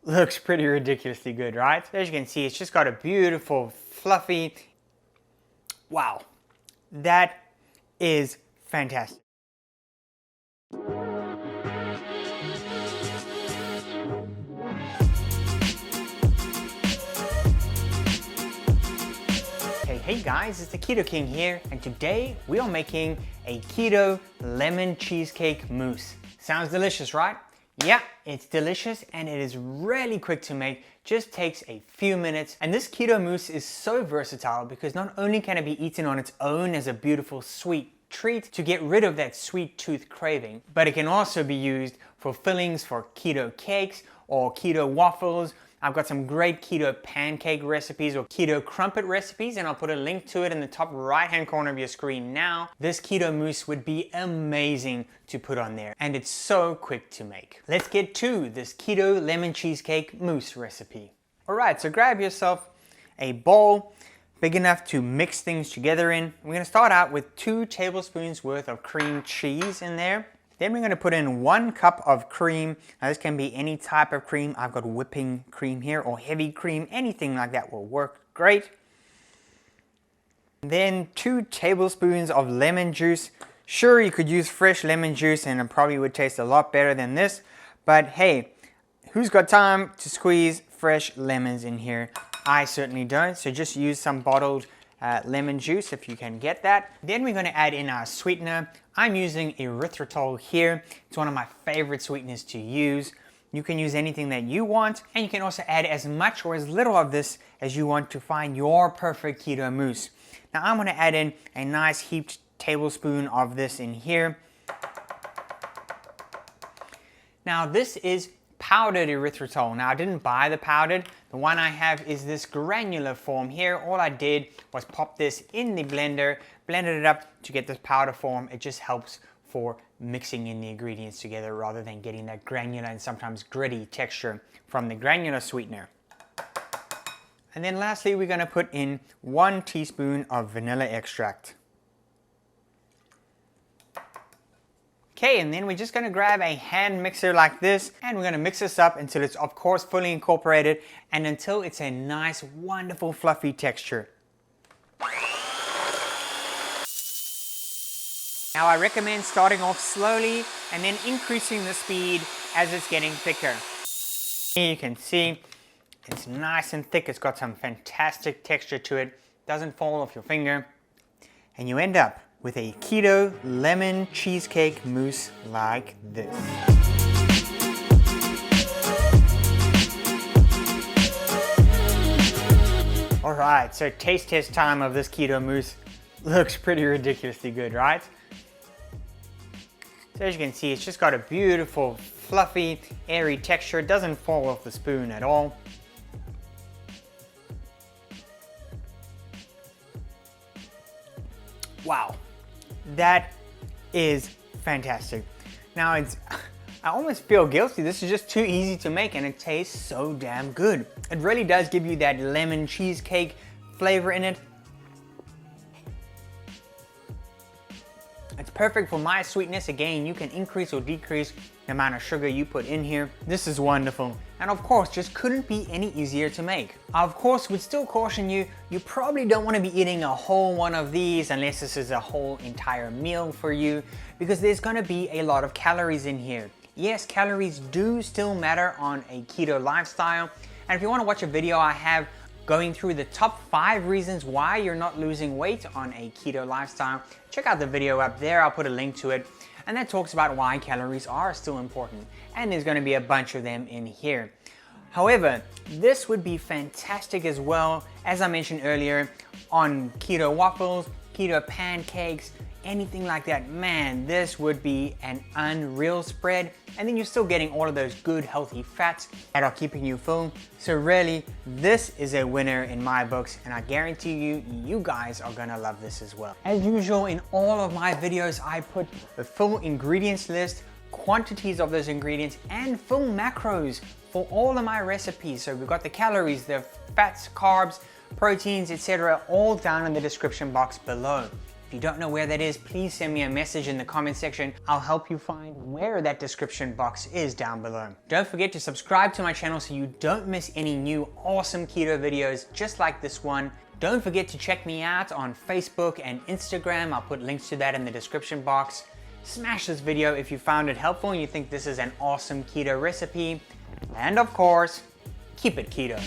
looks pretty ridiculously good, right? So as you can see, it's just got a beautiful, fluffy, wow, that is fantastic. Hey guys, it's the Keto King here, and today we are making a Keto Lemon Cheesecake Mousse. Sounds delicious, right? Yeah, it's delicious and it is really quick to make, just takes a few minutes. And this keto mousse is so versatile because not only can it be eaten on its own as a beautiful sweet treat to get rid of that sweet tooth craving, but it can also be used for fillings for keto cakes or keto waffles. I've got some great keto pancake recipes or keto crumpet recipes, and I'll put a link to it in the top right hand corner of your screen now. This keto mousse would be amazing to put on there, and it's so quick to make. Let's get to this Keto Lemon Cheesecake Mousse recipe. Alright, so grab yourself a bowl big enough to mix things together in. We're going to start out with 2 tablespoons worth of cream cheese in there. Then we're going to put in 1 cup of cream. Now this can be any type of cream. I've got whipping cream here or heavy cream. Anything like that will work great. Then 2 tablespoons of lemon juice. Sure, you could use fresh lemon juice and it probably would taste a lot better than this. But hey, who's got time to squeeze fresh lemons in here? I certainly don't. So just use some bottled lemon juice if you can get that. Then we're going to add in our sweetener. I'm using erythritol here. It's one of my favorite sweeteners to use. You can use anything that you want, and you can also add as much or as little of this as you want to find your perfect keto mousse. Now I'm going to add in a nice heaped tablespoon of this in here. Now this is powdered erythritol. Now I didn't buy the powdered. The one I have is this granular form here. All I did was pop this in the blender, blended it up to get this powder form. It just helps for mixing in the ingredients together rather than getting that granular and sometimes gritty texture from the granular sweetener. And then lastly, we're going to put in 1 teaspoon of vanilla extract. Okay, and then we're just going to grab a hand mixer like this, and we're going to mix this up until it's of course fully incorporated and until it's a nice, wonderful, fluffy texture. Now I recommend starting off slowly and then increasing the speed as it's getting thicker. Here you can see it's nice and thick. It's got some fantastic texture to it. Doesn't fall off your finger. And you end up with a keto lemon cheesecake mousse like this. Alright, so taste test time of this keto mousse. Looks pretty ridiculously good, right? So as you can see, it's just got a beautiful, fluffy, airy texture. It doesn't fall off the spoon at all. Wow. That is fantastic. Now I almost feel guilty. This is just too easy to make and it tastes so damn good. It really does give you that lemon cheesecake flavor in it. It's perfect for my sweetness. Again, you can increase or decrease the amount of sugar you put in here. This is wonderful. And of course, just couldn't be any easier to make. I, of course, would still caution you, you probably don't want to be eating a whole one of these unless this is a whole entire meal for you, because there's going to be a lot of calories in here. Yes, calories do still matter on a keto lifestyle. And if you want to watch a video I have going through the top 5 reasons why you're not losing weight on a keto lifestyle, check out the video up there. I'll put a link to it. And that talks about why calories are still important. And there's going to be a bunch of them in here. However, this would be fantastic as well, as I mentioned earlier, on keto waffles, keto pancakes, anything like that. Man, this would be an unreal spread. And then you're still getting all of those good healthy fats that are keeping you full. So really, this is a winner in my books, and I guarantee you, you guys are gonna love this as well. As usual, in all of my videos, I put the full ingredients list, quantities of those ingredients, and full macros for all of my recipes. So we've got the calories, the fats, carbs, proteins, etc., all down in the description box below. If you don't know where that is, please send me a message in the comment section. I'll help you find where that description box is down below. Don't forget to subscribe to my channel so you don't miss any new awesome keto videos just like this one. Don't forget to check me out on Facebook and Instagram. I'll put links to that in the description box. Smash this video if you found it helpful and you think this is an awesome keto recipe. And of course, keep it keto.